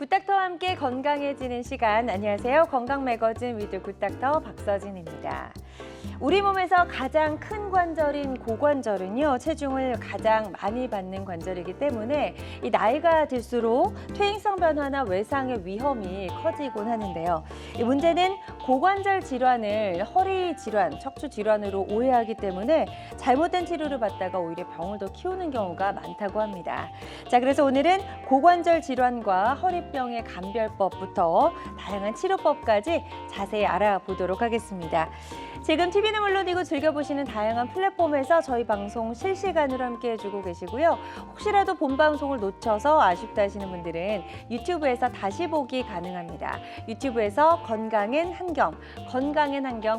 굿닥터와 함께 건강해지는 시간. 안녕하세요. 건강 매거진 위드 굿닥터 박서진입니다. 우리 몸에서 가장 큰 관절인 고관절은요, 체중을 가장 많이 받는 관절이기 때문에 이 나이가 들수록 퇴행성 변화나 외상의 위험이 커지곤 하는데요. 이 문제는 고관절 질환을 허리 질환, 척추 질환으로 오해하기 때문에 잘못된 치료를 받다가 오히려 병을 더 키우는 경우가 많다고 합니다. 자, 그래서 오늘은 고관절 질환과 허리병의 감별법부터 다양한 치료법까지 자세히 알아보도록 하겠습니다. 지금 TV는 물론이고 즐겨보시는 다양한 플랫폼에서 저희 방송 실시간으로 함께 해주고 계시고요. 혹시라도 본 방송을 놓쳐서 아쉽다 하시는 분들은 유튜브에서 다시 보기 가능합니다. 유튜브에서 건강엔 한경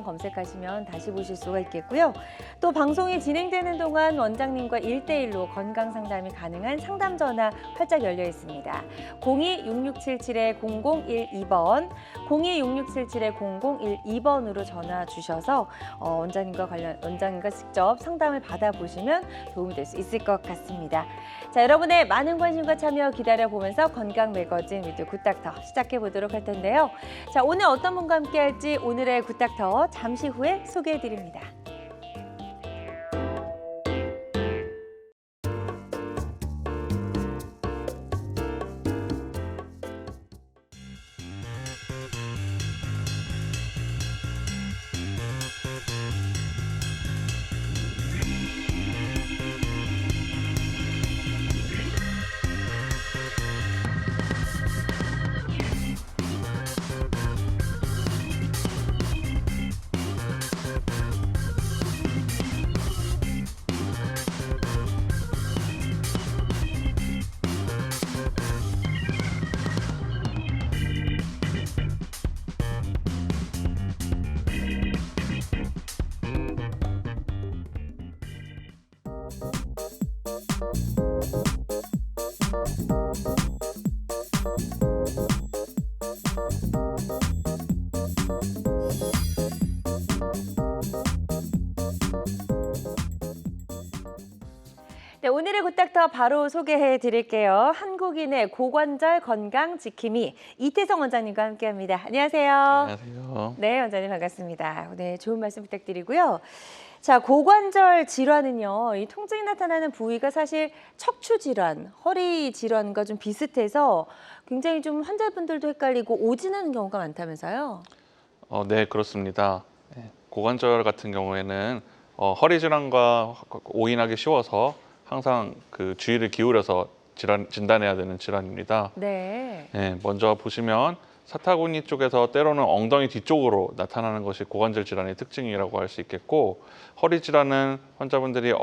검색하시면 다시 보실 수가 있겠고요. 또 방송이 진행되는 동안 원장님과 1대1로 건강 상담이 가능한 상담 전화 활짝 열려 있습니다. 02-6677-0012번, 02-6677-0012번으로 전화 주셔서 원장님과 직접 상담을 받아보시면 도움이 될 수 있을 것 같습니다. 자, 여러분의 많은 관심과 참여 기다려보면서 건강 매거진 위드 굿닥터 시작해 보도록 할 텐데요. 자, 오늘 어떤 분과 함께 할지 오늘의 굿닥터 잠시 후에 소개해 드립니다. 네, 오늘의 굿닥터 바로 소개해 드릴게요. 한국인의 고관절 건강 지킴이 이태성 원장님과 함께합니다. 안녕하세요. 안녕하세요. 네, 원장님 반갑습니다. 네, 좋은 말씀 부탁드리고요. 자, 고관절 질환은요, 이 통증이 나타나는 부위가 사실 척추 질환, 허리 질환과 좀 비슷해서 굉장히 좀 환자분들도 헷갈리고 오진하는 경우가 많다면서요? 네, 그렇습니다. 고관절 같은 경우에는 허리 질환과 오인하기 쉬워서 항상 그 주의를 기울여서 진단해야 되는 질환입니다. 네. 먼저 보시면 사타구니 쪽에서 때로는 엉덩이 뒤쪽으로 나타나는 것이 고관절 질환의 특징이라고 할 수 있겠고, 허리 질환은 환자분들이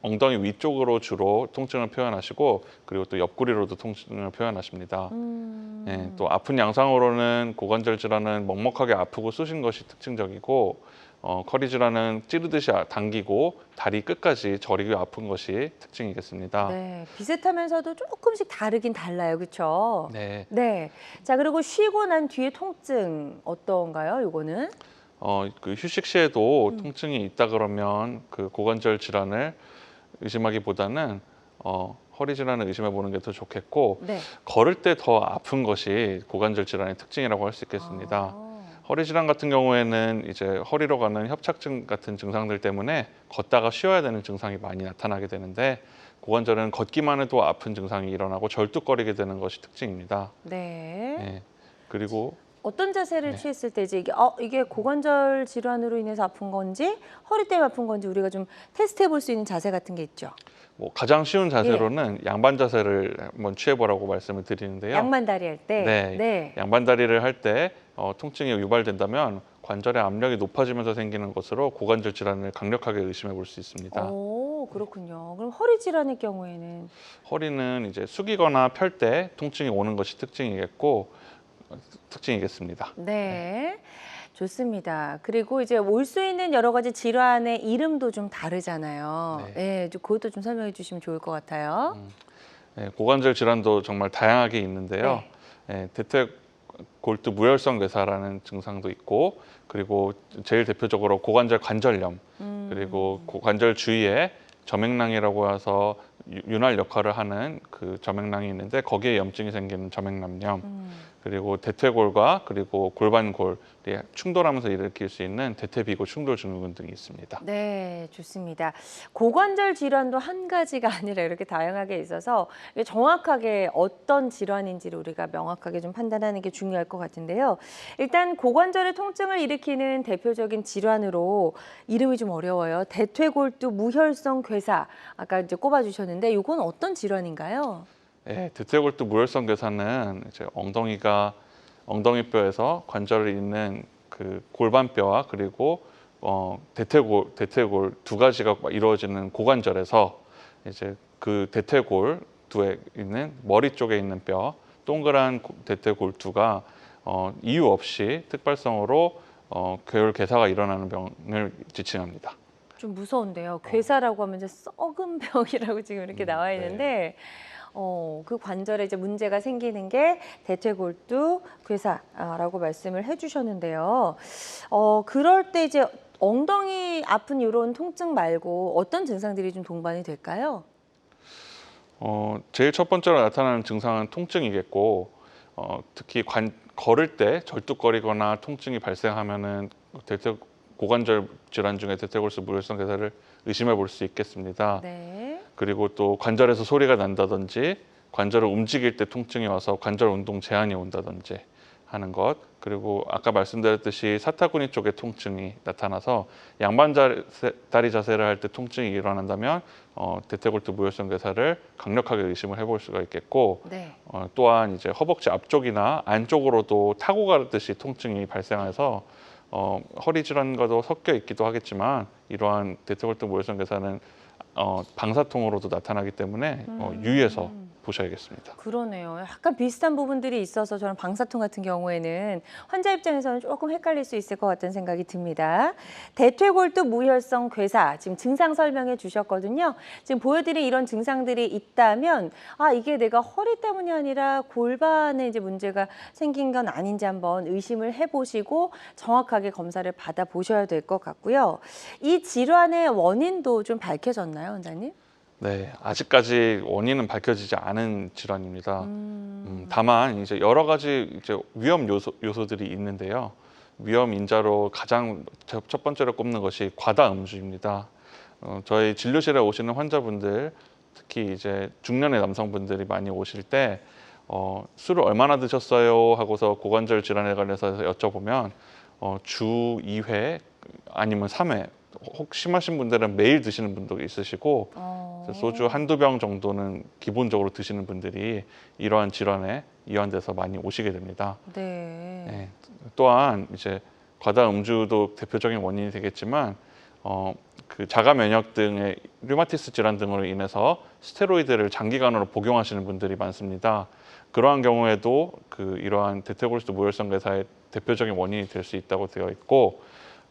엉덩이 위쪽으로 주로 통증을 표현하시고, 그리고 또 옆구리로도 통증을 표현하십니다. 또 아픈 양상으로는 고관절 질환은 먹먹하게 아프고 쑤신 것이 특징적이고, 허리 질환은 찌르듯이 당기고 다리 끝까지 저리고 아픈 것이 특징이겠습니다. 네, 비슷하면서도 조금씩 다르긴 달라요, 그렇죠? 네. 네. 자, 그리고 쉬고 난 뒤에 통증 어떤가요, 이거는? 그 휴식 시에도 통증이 있다 그러면 그 고관절 질환을 의심하기보다는 허리 질환을 의심해 보는 게 더 좋겠고, 네. 걸을 때 더 아픈 것이 고관절 질환의 특징이라고 할 수 있겠습니다. 허리 질환 같은 경우에는 이제 허리로 가는 협착증 같은 증상들 때문에 걷다가 쉬어야 되는 증상이 많이 나타나게 되는데, 고관절은 걷기만 해도 아픈 증상이 일어나고 절뚝거리게 되는 것이 특징입니다. 네. 그리고 어떤 자세를 취했을 때 이게 고관절 질환으로 인해서 아픈 건지 허리 때문에 아픈 건지 우리가 좀 테스트해 볼 수 있는 자세 같은 게 있죠. 가장 쉬운 자세로는 양반 자세를 한번 취해보라고 말씀을 드리는데요. 양반다리 할 때. 네. 양반다리를 할 때 통증이 유발된다면 관절의 압력이 높아지면서 생기는 것으로 고관절 질환을 강력하게 의심해 볼 수 있습니다. 오, 그렇군요. 그럼 허리 질환의 경우에는? 허리는 이제 숙이거나 펼 때 통증이 오는 것이 특징이겠습니다. 네. 좋습니다. 그리고 이제 올 수 있는 여러 가지 질환의 이름도 좀 다르잖아요. 네, 그것도 좀 설명해 주시면 좋을 것 같아요. 고관절 질환도 정말 다양하게 있는데요. 대퇴골두 무혈성 뇌사라는 증상도 있고, 그리고 제일 대표적으로 고관절 관절염, 그리고 고관절 주위에 점액낭이라고 해서 윤활 역할을 하는 그 점액낭이 있는데 거기에 염증이 생기는 점액남염, 그리고 대퇴골과 그리고 골반골이 충돌하면서 일으킬 수 있는 대퇴비고 충돌 증후군 등이 있습니다. 네, 좋습니다. 고관절 질환도 한 가지가 아니라 이렇게 다양하게 있어서 이게 정확하게 어떤 질환인지를 우리가 명확하게 좀 판단하는 게 중요할 것 같은데요. 일단 고관절의 통증을 일으키는 대표적인 질환으로 이름이 좀 어려워요. 대퇴골두 무혈성 괴사. 아까 이제 꼽아주셨는데 이건 어떤 질환인가요? 네, 대퇴골두 무혈성 괴사는 이제 엉덩이뼈에서 관절을 잇는 그 골반뼈와 그리고 대퇴골 두 가지가 이루어지는 고관절에서 이제 그 대퇴골두에 있는 머리 쪽에 있는 뼈 동그란 대퇴골두가 이유 없이 특발성으로 괴골 괴사가 일어나는 병을 지칭합니다. 좀 무서운데요. 괴사라고 하면 이제 썩은 병이라고 지금 이렇게 나와 있는데 그 관절에 이제 문제가 생기는 게 대퇴골두 괴사라고 말씀을 해주셨는데요. 그럴 때 이제 엉덩이 아픈 이런 통증 말고 어떤 증상들이 좀 동반이 될까요? 제일 첫 번째로 나타나는 증상은 통증이겠고, 특히 걸을 때 절뚝거리거나 통증이 발생하면은 고관절 질환 중에 대퇴골수 무혈성 괴사를 의심해 볼 수 있겠습니다. 네. 그리고 또 관절에서 소리가 난다든지 관절을 움직일 때 통증이 와서 관절 운동 제한이 온다든지 하는 것, 그리고 아까 말씀드렸듯이 사타구니 쪽에 통증이 나타나서 다리 자세를 할 때 통증이 일어난다면 대퇴골두 무혈성 괴사를 강력하게 의심을 해볼 수가 있겠고, 네. 또한 이제 허벅지 앞쪽이나 안쪽으로도 타고 가듯이 통증이 발생해서 허리 질환과도 섞여 있기도 하겠지만 이러한 대퇴골두 무혈성 괴사는 방사통으로도 나타나기 때문에 유의해서 보셔야겠습니다. 그러네요. 약간 비슷한 부분들이 있어서 저는 방사통 같은 경우에는 환자 입장에서는 조금 헷갈릴 수 있을 것 같다는 생각이 듭니다. 대퇴골두 무혈성 괴사 지금 증상 설명해 주셨거든요. 지금 보여드린 이런 증상들이 있다면 이게 내가 허리 때문이 아니라 골반에 이제 문제가 생긴 건 아닌지 한번 의심을 해보시고 정확하게 검사를 받아 보셔야 될 것 같고요. 이 질환의 원인도 좀 밝혀졌나요, 원장님? 네, 아직까지 원인은 밝혀지지 않은 질환입니다. 다만 이제 여러 가지 이제 위험 요소들이 있는데요. 위험 인자로 가장 첫 번째로 꼽는 것이 과다 음주입니다. 저희 진료실에 오시는 환자분들, 특히 이제 중년의 남성분들이 많이 오실 때 술을 얼마나 드셨어요 하고서 고관절 질환에 관해서 여쭤보면 주 2회 아니면 3회, 혹 심하신 분들은 매일 드시는 분도 있으시고 소주 한두 병 정도는 기본적으로 드시는 분들이 이러한 질환에 이완돼서 많이 오시게 됩니다. 네. 네. 또한 이제 과다 음주도 대표적인 원인이 되겠지만 그 자가 면역 등의 류마티스 질환 등으로 인해서 스테로이드를 장기간으로 복용하시는 분들이 많습니다. 그러한 경우에도 이러한 대퇴골수 무혈성 괴사의 대표적인 원인이 될 수 있다고 되어 있고,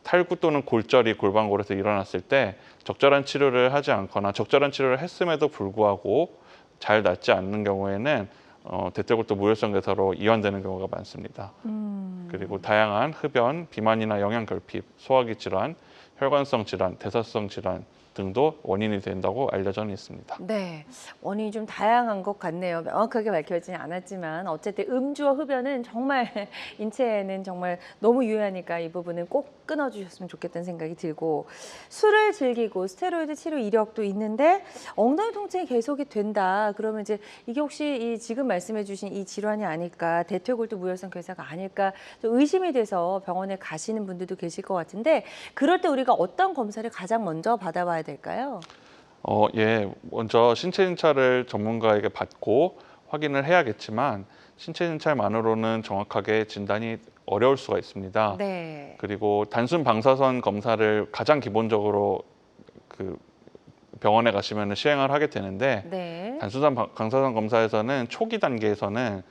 탈구 또는 골절이 골반골에서 일어났을 때 적절한 치료를 하지 않거나 적절한 치료를 했음에도 불구하고 잘 낫지 않는 경우에는 대퇴골두 무혈성 괴사로 이완되는 경우가 많습니다. 그리고 다양한 흡연, 비만이나 영양결핍, 소화기 질환, 혈관성 질환, 대사성 질환 등도 원인이 된다고 알려져 있습니다. 네, 원인이 좀 다양한 것 같네요. 명확하게 밝혀지지 않았지만 어쨌든 음주와 흡연은 정말 인체에는 정말 너무 유해하니까 이 부분은 꼭 끊어주셨으면 좋겠다는 생각이 들고, 술을 즐기고 스테로이드 치료 이력도 있는데 엉덩이 통증이 계속이 된다. 그러면 이제 이게 혹시 이 지금 말씀해주신 이 질환이 아닐까, 대퇴골두 무혈성 괴사가 아닐까 좀 의심이 돼서 병원에 가시는 분들도 계실 것 같은데, 그럴 때 우리가 어떤 검사를 가장 먼저 받아봐야 될까요? 예, 먼저 신체 진찰을 전문가에게 받고 확인을 해야겠지만 신체 진찰만으로는 정확하게 진단이 어려울 수가 있습니다. 네. 그리고 단순 방사선 검사를 가장 기본적으로 병원에 가시면 시행을 하게 되는데, 네. 단순 방사선 검사에서는 초기 단계에서는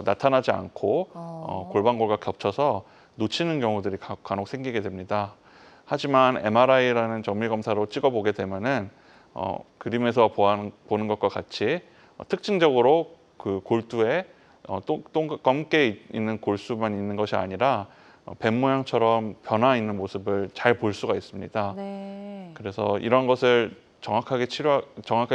나타나지 않고 골반골과 겹쳐서 놓치는 경우들이 간혹 생기게 됩니다. 하지만 MRI라는 정밀 검사로 찍어보게 되면은 그림에서 보는 것과 같이 특징적으로 그 골두에 검게 있는 골수만 있는 것이 아니라 뱀 모양처럼 변화 있는 모습을 잘 볼 수가 있습니다. 네. 그래서 이런 것을 정확하게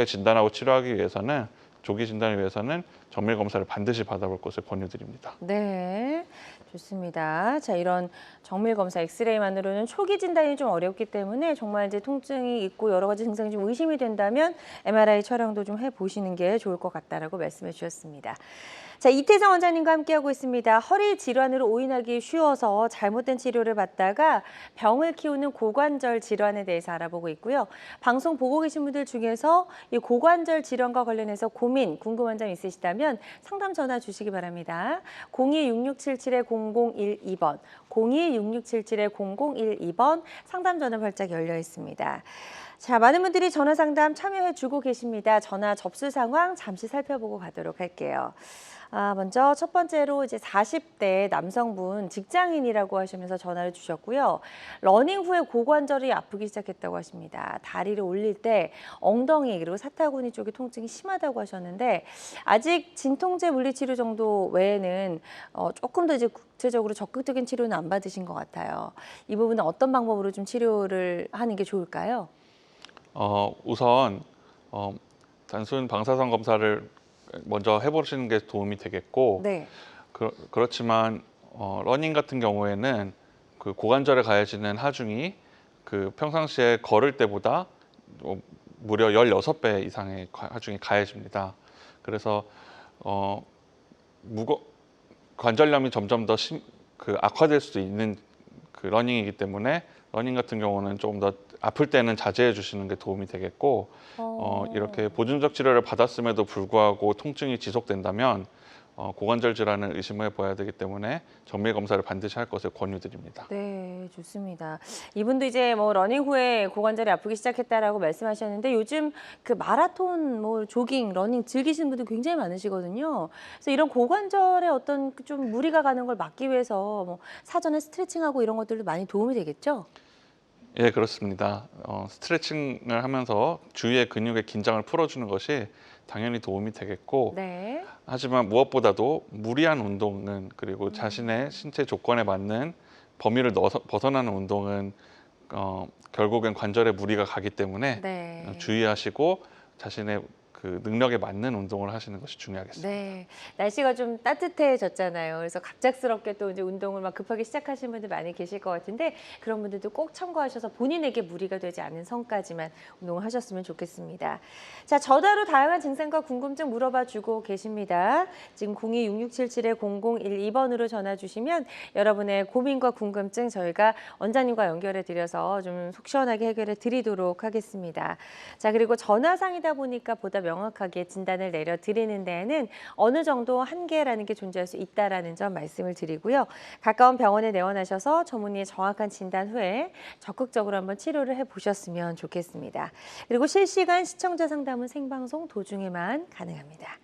진단하고 치료하기 위해서는 조기 진단을 위해서는 정밀 검사를 반드시 받아볼 것을 권유드립니다. 네, 좋습니다. 자, 이런 정밀 검사 엑스레이만으로는 초기 진단이 좀 어렵기 때문에 정말 이제 통증이 있고 여러 가지 증상이 좀 의심이 된다면 MRI 촬영도 좀 해보시는 게 좋을 것 같다라고 말씀해 주셨습니다. 자, 이태성 원장님과 함께하고 있습니다. 허리 질환으로 오인하기 쉬워서 잘못된 치료를 받다가 병을 키우는 고관절 질환에 대해서 알아보고 있고요. 방송 보고 계신 분들 중에서 이 고관절 질환과 관련해서 고민, 궁금한 점 있으시다면 상담 전화 주시기 바랍니다. 02-6677-0012번, 02-6677-0012번 상담 전화 활짝 열려 있습니다. 자, 많은 분들이 전화 상담 참여해 주고 계십니다. 전화 접수 상황 잠시 살펴보고 가도록 할게요. 먼저 첫 번째로 이제 40대 남성분 직장인이라고 하시면서 전화를 주셨고요. 러닝 후에 고관절이 아프기 시작했다고 하십니다. 다리를 올릴 때 엉덩이 그리고 사타구니 쪽에 통증이 심하다고 하셨는데 아직 진통제 물리치료 정도 외에는 조금 더 이제 구체적으로 적극적인 치료는 안 받으신 것 같아요. 이 부분은 어떤 방법으로 좀 치료를 하는 게 좋을까요? 우선 단순 방사선 검사를 먼저 해보시는 게 도움이 되겠고, 네. 그렇지만 러닝 같은 경우에는 그 고관절에 가해지는 하중이 그 평상시에 걸을 때보다 무려 16배 이상의 하중이 가해집니다. 그래서 관절염이 점점 더 악화될 수도 있는 그 러닝이기 때문에 러닝 같은 경우는 조금 더 아플 때는 자제해 주시는 게 도움이 되겠고, 이렇게 보존적 치료를 받았음에도 불구하고 통증이 지속된다면 고관절 질환을 의심해 봐야 되기 때문에 정밀 검사를 반드시 할 것을 권유드립니다. 네, 좋습니다. 이분도 이제 뭐 러닝 후에 고관절이 아프기 시작했다라고 말씀하셨는데 요즘 그 마라톤, 뭐 조깅, 러닝 즐기시는 분들 굉장히 많으시거든요. 그래서 이런 고관절에 어떤 좀 무리가 가는 걸 막기 위해서 뭐 사전에 스트레칭하고 이런 것들도 많이 도움이 되겠죠? 예, 그렇습니다. 스트레칭을 하면서 주위의 근육의 긴장을 풀어주는 것이 당연히 도움이 되겠고, 네. 하지만 무엇보다도 무리한 운동은 그리고 자신의 신체 조건에 맞는 범위를 벗어나는 운동은 결국엔 관절에 무리가 가기 때문에 네. 주의하시고 자신의 그 능력에 맞는 운동을 하시는 것이 중요하겠습니다. 네, 날씨가 좀 따뜻해졌잖아요. 그래서 갑작스럽게 또 이제 운동을 막 급하게 시작하시는 분들 많이 계실 것 같은데 그런 분들도 꼭 참고하셔서 본인에게 무리가 되지 않는 선까지만 운동을 하셨으면 좋겠습니다. 자, 전화로 다양한 증상과 궁금증 물어봐 주고 계십니다. 지금 02-6677-0012번으로 전화 주시면 여러분의 고민과 궁금증 저희가 원장님과 연결해 드려서 좀 속 시원하게 해결해 드리도록 하겠습니다. 자, 그리고 전화상이다 보니까 보다 명확하게 진단을 내려드리는 데에는 어느 정도 한계라는 게 존재할 수 있다는 점 말씀을 드리고요. 가까운 병원에 내원하셔서 전문의의 정확한 진단 후에 적극적으로 한번 치료를 해보셨으면 좋겠습니다. 그리고 실시간 시청자 상담은 생방송 도중에만 가능합니다.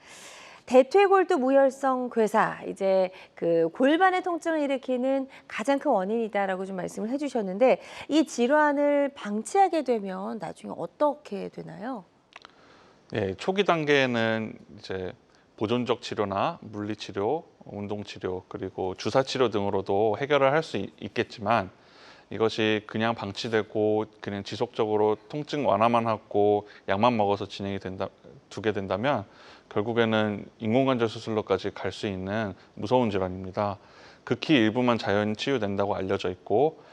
대퇴골두 무혈성 괴사, 이제 그 골반의 통증을 일으키는 가장 큰 원인이다라고 좀 말씀을 해주셨는데 이 질환을 방치하게 되면 나중에 어떻게 되나요? 예, 초기 단계에는 이제 보존적 치료나 물리치료, 운동치료, 그리고 주사치료 등으로도 해결을 할 수 있겠지만 이것이 그냥 방치되고 그냥 지속적으로 통증 완화만 하고 약만 먹어서 두게 된다면 결국에는 인공관절 수술로까지 갈 수 있는 무서운 질환입니다. 극히 일부만 자연 치유된다고 알려져 있고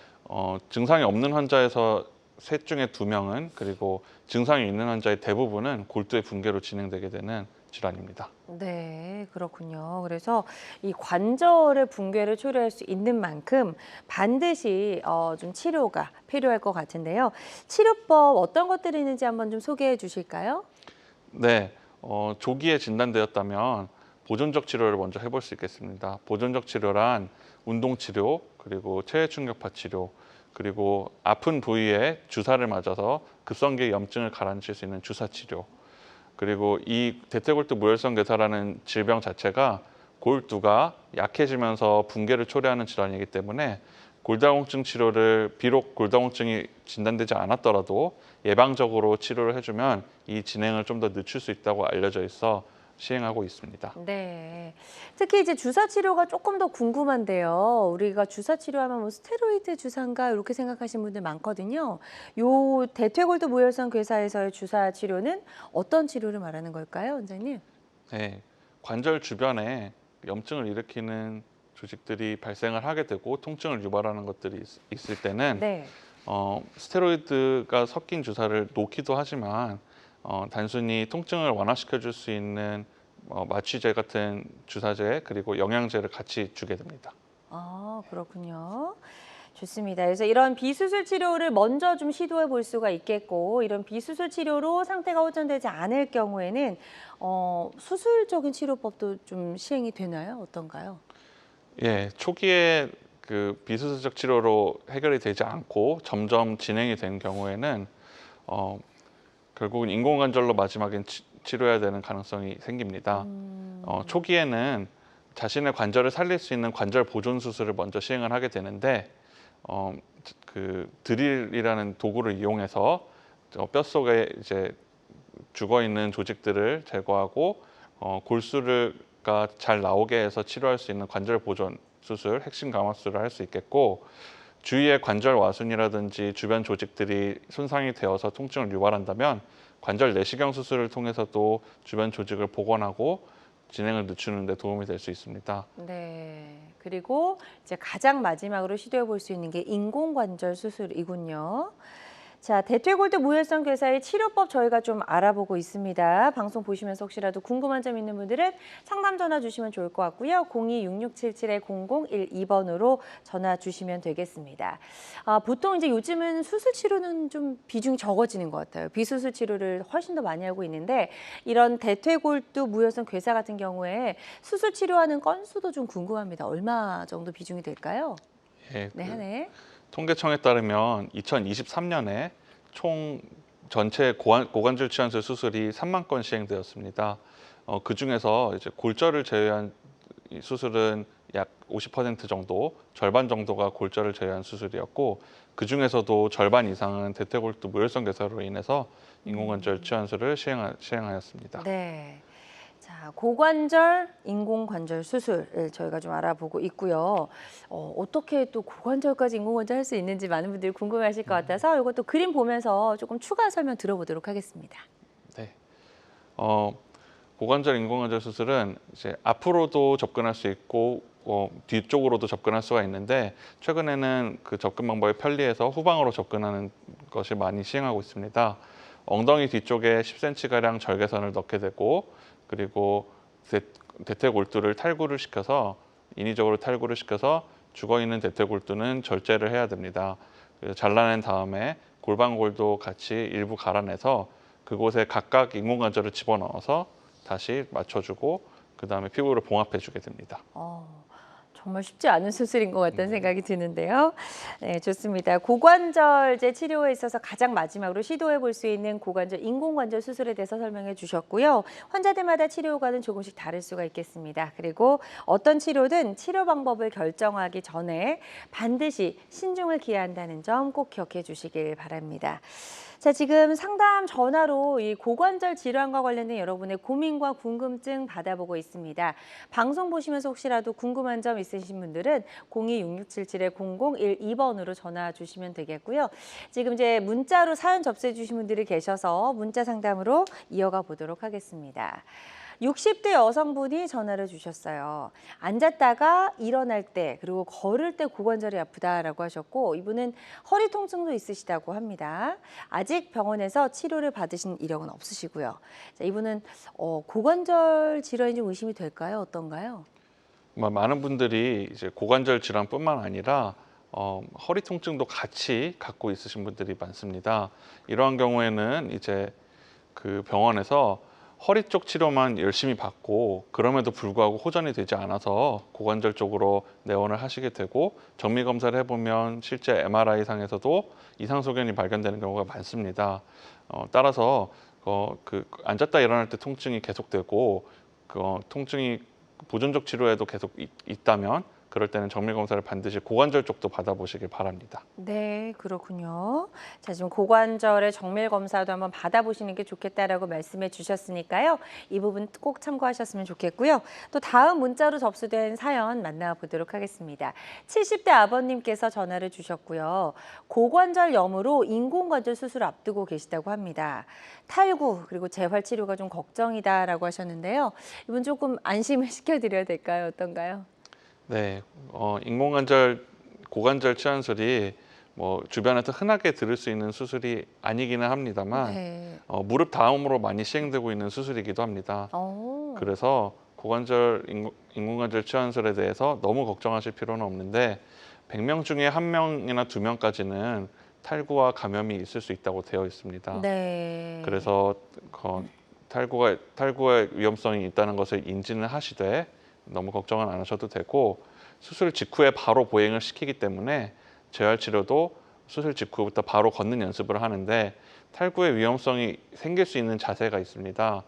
증상이 없는 환자에서 셋 중에 2명은 그리고 증상이 있는 환자의 대부분은 골두의 붕괴로 진행되게 되는 질환입니다. 네, 그렇군요. 그래서 이 관절의 붕괴를 초래할 수 있는 만큼 반드시 좀 치료가 필요할 것 같은데요. 치료법 어떤 것들이 있는지 한번 좀 소개해 주실까요? 네, 조기에 진단되었다면 보존적 치료를 먼저 해볼 수 있겠습니다. 보존적 치료란 운동치료, 그리고 체외충격파 치료, 그리고 아픈 부위에 주사를 맞아서 급성기 염증을 가라앉힐 수 있는 주사치료, 그리고 이 대퇴골두 무혈성 괴사라는 질병 자체가 골두가 약해지면서 붕괴를 초래하는 질환이기 때문에 골다공증 치료를 비록 골다공증이 진단되지 않았더라도 예방적으로 치료를 해주면 이 진행을 좀 더 늦출 수 있다고 알려져 있어 시행하고 있습니다. 네. 특히 이제 주사 치료가 조금 더 궁금한데요. 우리가 주사 치료하면 뭐 스테로이드 주사인가 이렇게 생각하시는 분들 많거든요. 요 대퇴골두 무혈성 괴사에서의 주사 치료는 어떤 치료를 말하는 걸까요, 원장님? 네, 관절 주변에 염증을 일으키는 조직들이 발생을 하게 되고 통증을 유발하는 것들이 있을 때는 네. 스테로이드가 섞인 주사를 놓기도 하지만 단순히 통증을 완화시켜 줄 수 있는 마취제 같은 주사제 그리고 영양제를 같이 주게 됩니다. 아, 그렇군요. 좋습니다. 그래서 이런 비수술 치료를 먼저 좀 시도해 볼 수가 있겠고, 이런 비수술 치료로 상태가 호전되지 않을 경우에는 수술적인 치료법도 좀 시행이 되나요? 어떤가요? 예, 초기에 그 비수술적 치료로 해결이 되지 않고 점점 진행이 된 경우에는 결국은 인공관절로 마지막엔 치료해야 되는 가능성이 생깁니다. 초기에는 자신의 관절을 살릴 수 있는 관절 보존 수술을 먼저 시행을 하게 되는데 그 드릴이라는 도구를 이용해서 뼛속에 이제 죽어 있는 조직들을 제거하고 골수가 잘 나오게 해서 치료할 수 있는 관절 보존 수술, 핵심 감압 수술을 할 수 있겠고 주위에 관절 와순이라든지 주변 조직들이 손상이 되어서 통증을 유발한다면 관절 내시경 수술을 통해서도 주변 조직을 복원하고 진행을 늦추는 데 도움이 될 수 있습니다. 네. 그리고 이제 가장 마지막으로 시도해 볼 수 있는 게 인공관절 수술이군요. 자, 대퇴골두 무혈성 괴사의 치료법 저희가 좀 알아보고 있습니다. 방송 보시면서 혹시라도 궁금한 점 있는 분들은 상담 전화 주시면 좋을 것 같고요. 02-6677-0012번으로 전화 주시면 되겠습니다. 보통 이제 요즘은 수술 치료는 좀 비중이 적어지는 것 같아요. 비수술 치료를 훨씬 더 많이 하고 있는데 이런 대퇴골두 무혈성 괴사 같은 경우에 수술 치료하는 건수도 좀 궁금합니다. 얼마 정도 비중이 될까요? 예, 네, 한 해. 통계청에 따르면 2023년에 총 전체 고관절 치환술 수술이 3만 건 시행되었습니다. 그 중에서 이제 골절을 제외한 이 수술은 약 50% 정도, 절반 정도가 골절을 제외한 수술이었고 그 중에서도 절반 이상은 대퇴골두 무혈성 괴사로 인해서 인공관절 치환술을 시행하였습니다. 네. 자, 고관절, 인공관절 수술을 저희가 좀 알아보고 있고요. 어떻게 또 고관절까지 인공관절 할 수 있는지 많은 분들이 궁금해하실 것 같아서 이것도 그림 보면서 조금 추가 설명 들어보도록 하겠습니다. 네. 고관절 인공관절 수술은 이제 앞으로도 접근할 수 있고 뒤쪽으로도 접근할 수가 있는데 최근에는 그 접근 방법이 편리해서 후방으로 접근하는 것이 많이 시행하고 있습니다. 엉덩이 뒤쪽에 10cm 가량 절개선을 넣게 되고 그리고 대퇴골두를 탈구를 시켜서 인위적으로 탈구를 시켜서 죽어 있는 대퇴골두는 절제를 해야 됩니다. 그래서 잘라낸 다음에 골반골도 같이 일부 갈아내서 그곳에 각각 인공관절을 집어넣어서 다시 맞춰주고 그 다음에 피부를 봉합해주게 됩니다. 정말 쉽지 않은 수술인 것 같다는 생각이 드는데요. 네, 좋습니다. 고관절제 치료에 있어서 가장 마지막으로 시도해 볼 수 있는 고관절, 인공관절 수술에 대해서 설명해 주셨고요. 환자들마다 치료 효과는 조금씩 다를 수가 있겠습니다. 그리고 어떤 치료든 치료 방법을 결정하기 전에 반드시 신중을 기해야 한다는 점 꼭 기억해 주시길 바랍니다. 자, 지금 상담 전화로 이 고관절 질환과 관련된 여러분의 고민과 궁금증 받아보고 있습니다. 방송 보시면서 혹시라도 궁금한 점 있으신 분들은 02-6677-0012번으로 전화 주시면 되겠고요. 지금 이제 문자로 사연 접수해 주신 분들이 계셔서 문자 상담으로 이어가 보도록 하겠습니다. 60대 여성분이 전화를 주셨어요. 앉았다가 일어날 때 그리고 걸을 때 고관절이 아프다라고 하셨고 이분은 허리 통증도 있으시다고 합니다. 아직 병원에서 치료를 받으신 이력은 없으시고요. 자, 이분은 고관절 질환이 좀 의심이 될까요? 어떤가요? 많은 분들이 이제 고관절 질환뿐만 아니라 허리 통증도 같이 갖고 있으신 분들이 많습니다. 이러한 경우에는 이제 그 병원에서 허리 쪽 치료만 열심히 받고 그럼에도 불구하고 호전이 되지 않아서 고관절 쪽으로 내원을 하시게 되고 정밀 검사를 해보면 실제 MRI 상에서도 이상 소견이 발견되는 경우가 많습니다. 따라서 그 앉았다 일어날 때 통증이 계속되고 통증이 보존적 치료에도 계속 있다면 그럴 때는 정밀 검사를 반드시 고관절 쪽도 받아보시길 바랍니다. 네, 그렇군요. 자, 지금 고관절의 정밀 검사도 한번 받아보시는 게 좋겠다라고 말씀해 주셨으니까요. 이 부분 꼭 참고하셨으면 좋겠고요. 또 다음 문자로 접수된 사연 만나보도록 하겠습니다. 70대 아버님께서 전화를 주셨고요. 고관절염으로 인공관절 수술 앞두고 계시다고 합니다. 탈구 그리고 재활 치료가 좀 걱정이다라고 하셨는데요. 이분 조금 안심을 시켜드려야 될까요? 어떤가요? 네, 고관절 치환술이 뭐 주변에서 흔하게 들을 수 있는 수술이 아니기는 합니다만 네. 무릎 다음으로 많이 시행되고 있는 수술이기도 합니다. 그래서 인공관절 치환술에 대해서 너무 걱정하실 필요는 없는데 100명 중에 1명이나 2명까지는 탈구와 감염이 있을 수 있다고 되어 있습니다. 네. 그래서 탈구의 위험성이 있다는 것을 인지는 하시되 너무 걱정은 안 하셔도 되고 수술 직후에 바로 보행을 시키기 때문에 재활 치료도 수술 직후부터 바로 걷는 연습을 하는데 탈구의 위험성이 생길 수 있는 자세가 있습니다.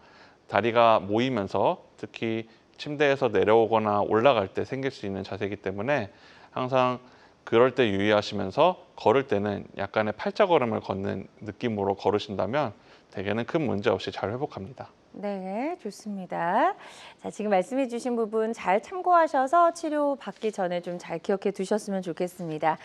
다리가 모이면서 특히 침대에서 내려오거나 올라갈 때 생길 수 있는 자세이기 때문에 항상 그럴 때 유의하시면서 걸을 때는 약간의 팔자걸음을 걷는 느낌으로 걸으신다면 대개는 큰 문제 없이 잘 회복합니다. 네, 좋습니다. 자, 지금 말씀해 주신 부분 잘 참고하셔서 치료 받기 전에 좀 잘 기억해 두셨으면 좋겠습니다.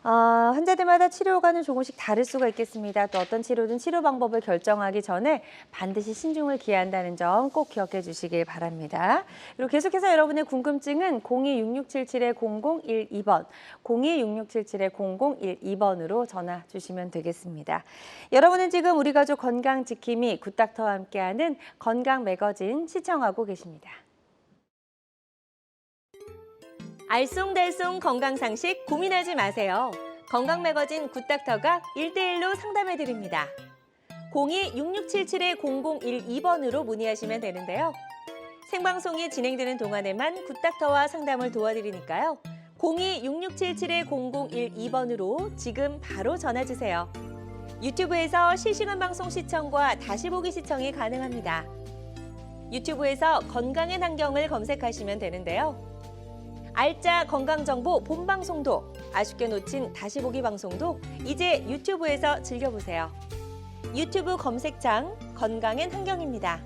환자들마다 치료과는 조금씩 다를 수가 있겠습니다. 또 어떤 치료든 치료 방법을 결정하기 전에 반드시 신중을 기한다는 점 꼭 기억해 주시길 바랍니다. 그리고 계속해서 여러분의 궁금증은 02-6677-0012번, 02-6677-0012번으로 전화 주시면 되겠습니다. 여러분은 지금 우리 가족 건강 지킴이 굿닥터와 함께하는 건강 매거진 시청하고 계십니다. 알쏭달쏭 건강상식 고민하지 마세요. 건강매거진 굿닥터가 1대1로 상담해드립니다. 02-6677-0012번으로 문의하시면 되는데요. 생방송이 진행되는 동안에만 굿닥터와 상담을 도와드리니까요. 02-6677-0012번으로 지금 바로 전화주세요. 유튜브에서 실시간 방송 시청과 다시 보기 시청이 가능합니다. 유튜브에서 건강의 환경을 검색하시면 되는데요. 알짜 건강정보 본방송도, 아쉽게 놓친 다시 보기 방송도 이제 유튜브에서 즐겨보세요. 유튜브 검색창 건강엔 환경입니다.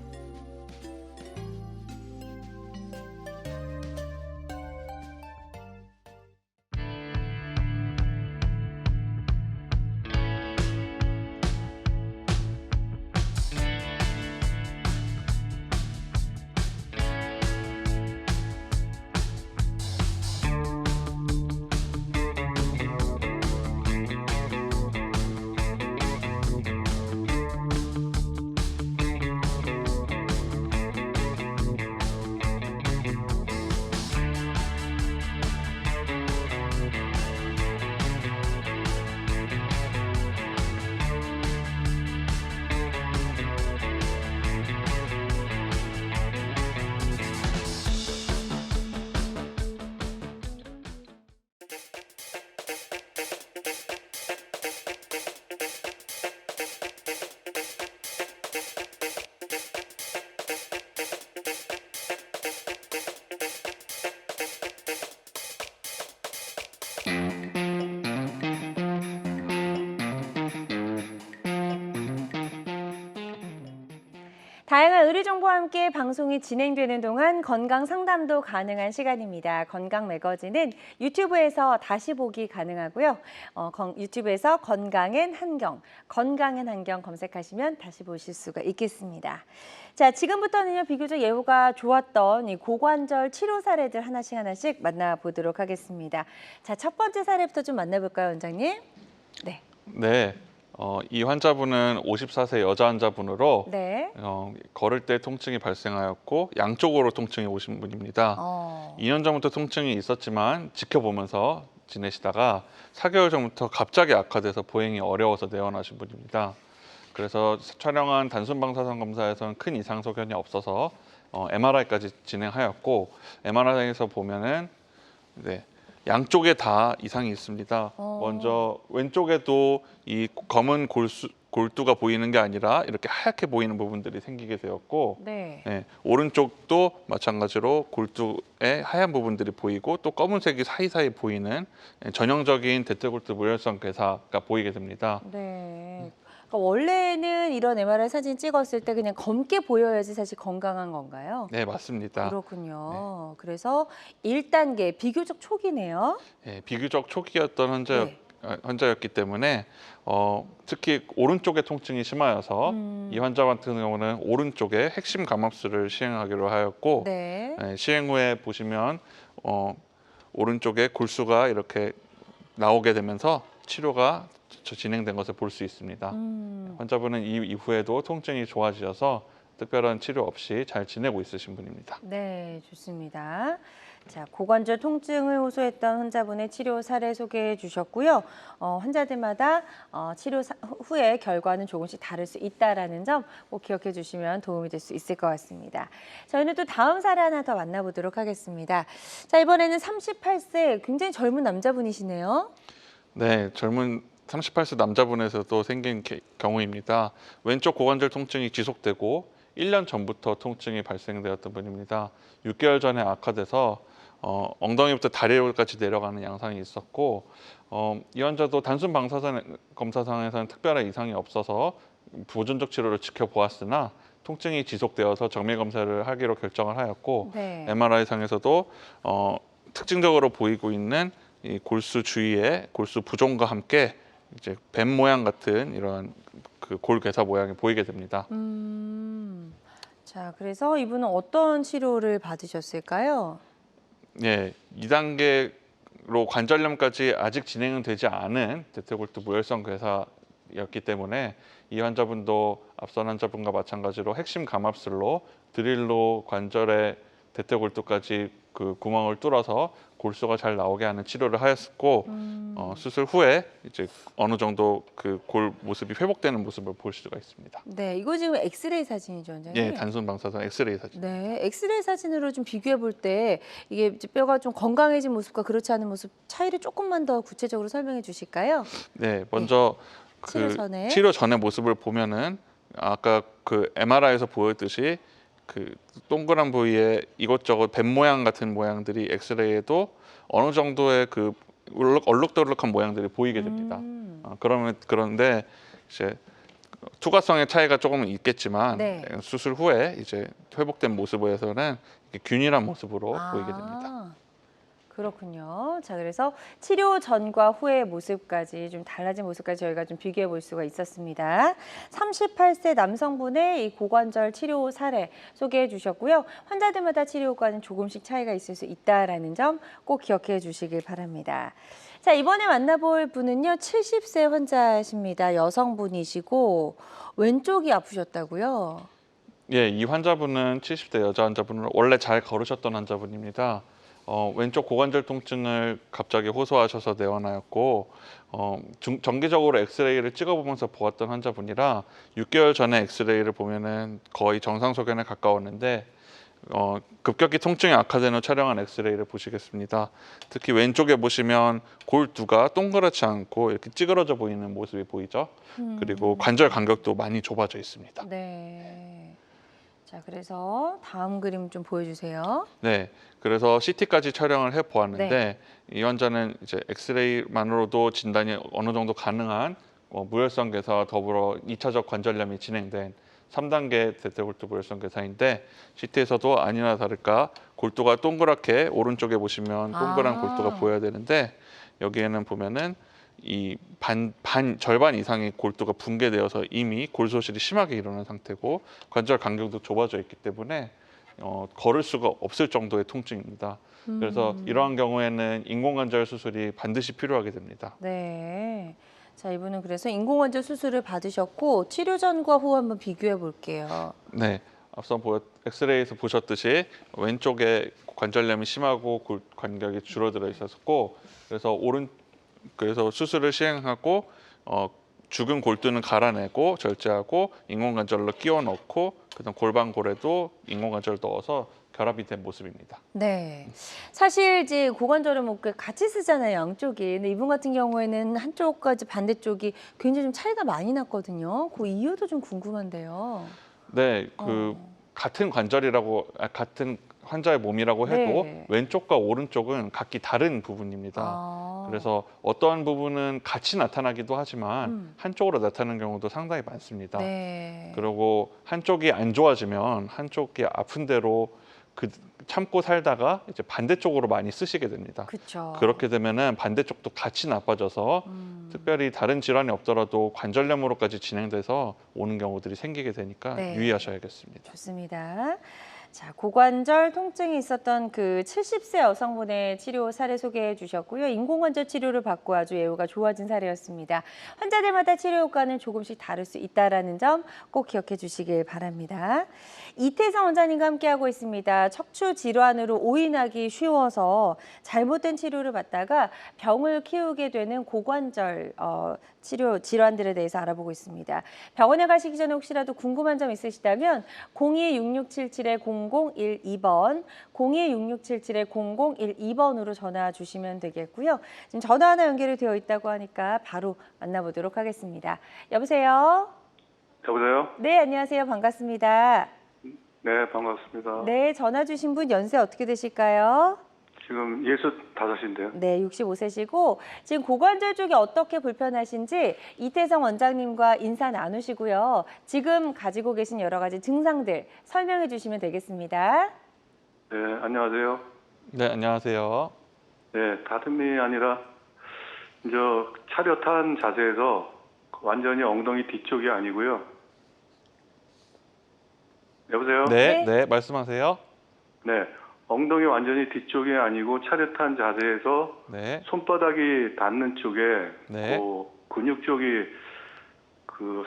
다양한 의료 정보와 함께 방송이 진행되는 동안 건강 상담도 가능한 시간입니다. 건강 매거진은 유튜브에서 다시 보기 가능하고요. 유튜브에서 건강엔 한경 검색하시면 다시 보실 수가 있겠습니다. 자, 지금부터는요, 비교적 예후가 좋았던 이 고관절 치료 사례들 하나씩 만나보도록 하겠습니다. 자, 첫 번째 사례부터 좀 만나볼까요, 원장님? 네. 네, 이 환자분은 54세 여자 환자분으로 네. 걸을 때 통증이 발생하였고 양쪽으로 통증이 오신 분입니다. 2년 전부터 통증이 있었지만 지켜보면서 지내시다가 4개월 전부터 갑자기 악화돼서 보행이 어려워서 내원하신 분입니다. 그래서 촬영한 단순 방사선 검사에서는 큰 이상 소견이 없어서 MRI까지 진행하였고 MRI에서 보면은 양쪽에 다 이상이 있습니다. 먼저 왼쪽에도 이 검은 골두가 보이는 게 아니라 이렇게 하얗게 보이는 부분들이 생기게 되었고, 네. 네, 오른쪽도 마찬가지로 골두에 하얀 부분들이 보이고 또 검은색이 사이사이 보이는 전형적인 대퇴골두 무혈성 괴사가 보이게 됩니다. 네. 그러니까 원래는 이런 MRI 사진 찍었을 때 그냥 검게 보여야지 사실 건강한 건가요? 네, 맞습니다. 그렇군요. 그래서 1단계 비교적 초기네요. 네, 비교적 초기였던 네. 환자였기 때문에 특히 오른쪽에 통증이 심하여서 이 환자 같은 경우는 오른쪽에 핵심 감압술을 시행하기로 하였고, 네. 시행 후에 보시면 오른쪽에 골수가 이렇게 나오게 되면서 치료가 진행된 것을 볼 수 있습니다. 환자분은 이 이후에도 통증이 좋아지셔서 특별한 치료 없이 잘 지내고 있으신 분입니다. 네, 좋습니다. 자, 고관절 통증을 호소했던 환자분의 치료 사례 소개해 주셨고요. 환자들마다 치료 후에 결과는 조금씩 다를 수 있다라는 점 꼭 기억해 주시면 도움이 될 수 있을 것 같습니다. 저희는 또 다음 사례 하나 더 만나보도록 하겠습니다. 자, 이번에는 38세 굉장히 젊은 남자분이시네요. 네, 젊은 38세 남자분에서도 생긴 경우입니다. 왼쪽 고관절 통증이 지속되고 1년 전부터 통증이 발생되었던 분입니다. 6개월 전에 악화돼서 엉덩이부터 다리까지 내려가는 양상이 있었고, 이 환자도 단순 방사선 검사상에서는 특별한 이상이 없어서 보존적 치료를 지켜보았으나 통증이 지속되어서 정밀 검사를 하기로 결정을 하였고, 네. MRI상에서도 특징적으로 보이고 있는 이 골수 주위에 골수 부종과 함께 이제 뱀 모양 같은 이런 그 골괴사 모양이 보이게 됩니다. 자, 그래서 이분은 어떤 치료를 받으셨을까요? 예, 2단계로 관절염까지 아직 진행은 되지 않은 대퇴골두 무혈성 괴사였기 때문에 이 환자분도 앞선 환자분과 마찬가지로 핵심 감압술로 드릴로 관절의 대퇴골두까지 그 구멍을 뚫어서 골수가 잘 나오게 하는 치료를 하였고, 수술 후에 이제 어느 정도 그 골 모습이 회복되는 모습을 볼 수가 있습니다. 네, 이거 지금 엑스레이 사진이죠, 원장님? 예, 단순 방사선 엑스레이 사진. 네, 엑스레이 사진으로 좀 비교해 볼 때 이게 이제 뼈가 좀 건강해진 모습과 그렇지 않은 모습 차이를 조금만 더 구체적으로 설명해 주실까요? 네, 먼저 치료 전의 모습을 보면은 아까 그 MRI에서 보였듯이 그 동그란 부위에 이것저것 뱀 모양 같은 모양들이 엑스레이에도 어느 정도의 그 얼룩덜룩한 모양들이 보이게 됩니다. 그런데 이제 투과성의 차이가 조금은 있겠지만, 네. 수술 후에 이제 회복된 모습에서는 균일한 모습으로 보이게 됩니다. 그렇군요. 자, 그래서 치료 전과 후의 모습까지 좀 달라진 모습까지 저희가 좀 비교해 볼 수가 있었습니다. 38세 남성분의 이 고관절 치료 사례 소개해 주셨고요. 환자들마다 치료 효과는 조금씩 차이가 있을 수 있다라는 점 꼭 기억해 주시길 바랍니다. 자, 이번에 만나볼 분은요, 70세 환자십니다. 여성분이시고 왼쪽이 아프셨다고요? 예, 이 환자분은 70대 여자 환자분은 원래 잘 걸으셨던 환자분입니다. 왼쪽 고관절 통증을 갑자기 호소하셔서 내원하였고, 정기적으로 엑스레이를 찍어보면서 보았던 환자분이라 6개월 전에 엑스레이를 보면은 거의 정상 소견에 가까웠는데, 급격히 통증이 악화된 후 촬영한 엑스레이를 보시겠습니다. 특히 왼쪽에 보시면 골두가 동그랗지 않고 이렇게 찌그러져 보이는 모습이 보이죠. 그리고 관절 간격도 많이 좁아져 있습니다. 네. 자, 그래서 다음 그림 좀 보여주세요. 네, 그래서 CT까지 촬영을 해 보았는데, 이 환자는 이제 엑스레이만으로도 진단이 어느 정도 가능한 무혈성 괴사와 더불어 2차적 관절염이 진행된 3단계 대퇴골두 무혈성 괴사인데, CT에서도 아니나 다를까 골두가 동그랗게 오른쪽에 보시면 동그란 골두가 보여야 되는데, 여기에는 보면은 이 절반 이상의 골두가 붕괴되어서 이미 골소실이 심하게 일어난 상태고 관절 간격도 좁아져 있기 때문에 걸을 수가 없을 정도의 통증입니다. 그래서 이러한 경우에는 인공관절 수술이 반드시 필요하게 됩니다. 네. 자, 이분은 그래서 인공관절 수술을 받으셨고 치료 전과 후 한번 비교해 볼게요. 네, 앞서 엑스레이에서 보셨듯이 왼쪽에 관절염이 심하고 골 간격이 줄어들어 있었고, 그래서 수술을 시행하고 죽은 골두는 갈아내고 절제하고 인공관절로 끼워 넣고, 그다음 골반골에도 인공관절을 넣어서 결합이 된 모습입니다. 네. 사실 이제 고관절은 뭐 같이 쓰잖아요, 양쪽이. 근데 이분 같은 경우에는 한쪽까지 반대쪽이 굉장히 좀 차이가 많이 났거든요. 그 이유도 좀 궁금한데요. 네, 어. 같은 관절이라고 같은 환자의 몸이라고 해도 네. 왼쪽과 오른쪽은 각기 다른 부분입니다. 아. 그래서 어떠한 부분은 같이 나타나기도 하지만 한쪽으로 나타나는 경우도 상당히 많습니다. 네. 그리고 한쪽이 안 좋아지면 한쪽이 아픈 대로 참고 살다가 이제 반대쪽으로 많이 쓰시게 됩니다. 그렇죠. 그렇게 되면은 반대쪽도 같이 나빠져서 특별히 다른 질환이 없더라도 관절염으로까지 진행돼서 오는 경우들이 생기게 되니까 네. 유의하셔야겠습니다. 좋습니다. 자, 고관절 통증이 있었던 그 70세 여성분의 치료 사례 소개해 주셨고요. 인공관절 치료를 받고 아주 예후가 좋아진 사례였습니다. 환자들마다 치료 효과는 조금씩 다를 수 있다는 점 꼭 기억해 주시길 바랍니다. 이태성 원장님과 함께하고 있습니다. 척추 질환으로 오인하기 쉬워서 잘못된 치료를 받다가 병을 키우게 되는 고관절 치료 질환들에 대해서 알아보고 있습니다. 병원에 가시기 전에 혹시라도 궁금한 점 있으시다면 02-6677-0012번, 02-6677-0012번으로 전화 주시면 되겠고요. 지금 전화 하나 연결이 되어 있다고 하니까 바로 만나보도록 하겠습니다. 여보세요? 여보세요? 네, 안녕하세요. 반갑습니다. 네, 반갑습니다. 네, 전화 주신 분 연세 어떻게 되실까요? 지금 65인데요. 네, 65세시고 지금 고관절 쪽이 어떻게 불편하신지 이태성 원장님과 인사 나누시고요. 지금 가지고 계신 여러 가지 증상들 설명해 주시면 되겠습니다. 네, 안녕하세요. 네, 안녕하세요. 네, 다름이 아니라 이제 차렷한 자세에서 완전히 엉덩이 뒤쪽이 아니고요. 여보세요? 네, 네. 네, 말씀하세요. 네, 엉덩이 완전히 뒤쪽이 아니고 차렷한 자세에서 네, 손바닥이 닿는 쪽에 네. 그 근육 쪽이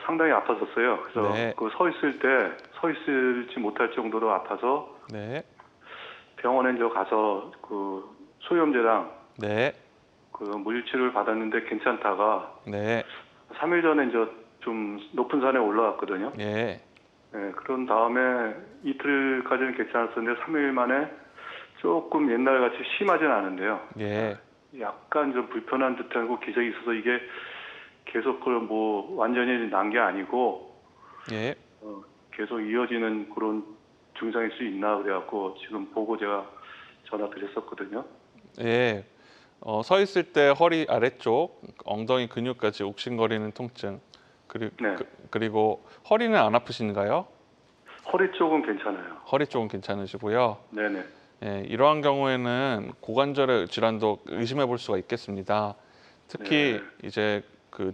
상당히 아팠었어요. 그래서 네. 서 있을지 못할 정도로 아파서 네, 병원에 이제 가서 소염제랑 네, 물리치료를 받았는데 괜찮다가 네, 3일 전에 이제 좀 높은 산에 올라갔거든요. 예, 네, 그런 다음에 이틀까지는 괜찮았었는데 3일 만에 조금 옛날같이 심하진 않은데요. 예, 약간 좀 불편한 듯하고 기색이 있어서 이게 계속 완전히 난 게 아니고 예. 계속 이어지는 그런 증상일 수 있나 그래갖고 지금 보고 제가 전화 드렸었거든요. 예. 서 있을 때 허리 아래쪽, 엉덩이 근육까지 욱신거리는 통증. 네. 그리고 허리는 안 아프신가요? 허리 쪽은 괜찮아요. 허리 쪽은 괜찮으시고요. 네네. 예, 이러한 경우에는 고관절의 질환도 의심해 볼 수가 있겠습니다. 특히 이제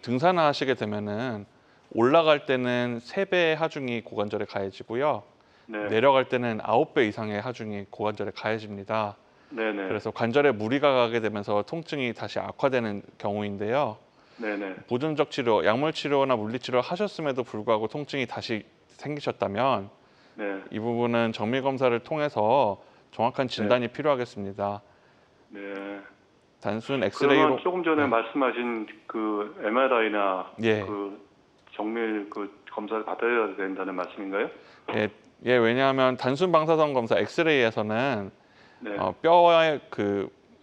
등산을 하시게 되면은 올라갈 때는 3배의 하중이 고관절에 가해지고요. 네. 내려갈 때는 9배 이상의 하중이 고관절에 가해집니다. 네네. 그래서 관절에 무리가 가게 되면서 통증이 다시 악화되는 경우인데요. 네네. 보존적 치료, 약물 치료나 물리 치료 하셨음에도 불구하고 통증이 다시 생기셨다면 네. 이 부분은 정밀 검사를 통해서 정확한 진단이 필요하겠습니다. 네. 단순 엑스레이로 그러면 조금 전에 말씀하신 MRI나 예. 정밀 검사를 받아야 된다는 말씀인가요? 예, 왜냐하면 단순 방사선 검사 엑스레이에서는 네. 뼈의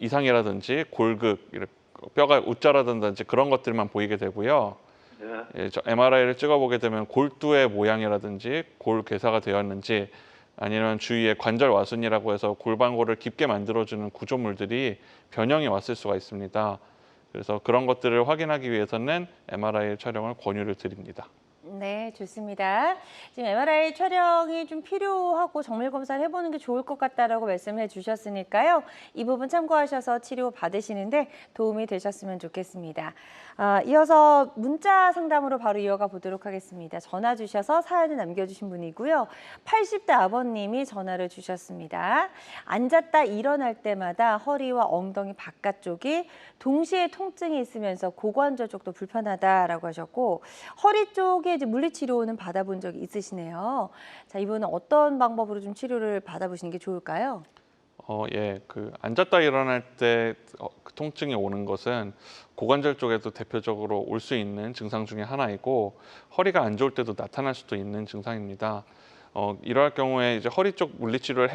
이상이라든지 골극, 뼈가 웃자라든지 그런 것들만 보이게 되고요. 네. 예, MRI를 찍어보게 되면 골두의 모양이라든지 골 괴사가 되었는지 아니면 주위에 관절 와순이라고 해서 골반골을 깊게 만들어주는 구조물들이 변형이 왔을 수가 있습니다. 그래서 그런 것들을 확인하기 위해서는 MRI 촬영을 권유를 드립니다. 네, 좋습니다. 지금 MRI 촬영이 좀 필요하고 정밀 검사를 해보는 게 좋을 것 같다라고 말씀해 주셨으니까요. 이 부분 참고하셔서 치료 받으시는데 도움이 되셨으면 좋겠습니다. 이어서 문자 상담으로 바로 이어가 보도록 하겠습니다. 전화 주셔서 사연을 남겨주신 분이고요. 80대 아버님이 전화를 주셨습니다. 앉았다 일어날 때마다 허리와 엉덩이 바깥쪽이 동시에 통증이 있으면서 고관절 쪽도 불편하다라고 하셨고 허리 쪽에 이제 물리치료는 받아본 적이 있으시네요. 자, 이분은 어떤 방법으로 좀 치료를 받아보시는 게 좋을까요? 예, 앉았다 일어날 때 통증이 오는 것은 고관절 쪽에도 대표적으로 올 수 있는 증상 중에 하나이고 허리가 안 좋을 때도 나타날 수도 있는 증상입니다. 이러할 경우에 이제 허리 쪽 물리치료를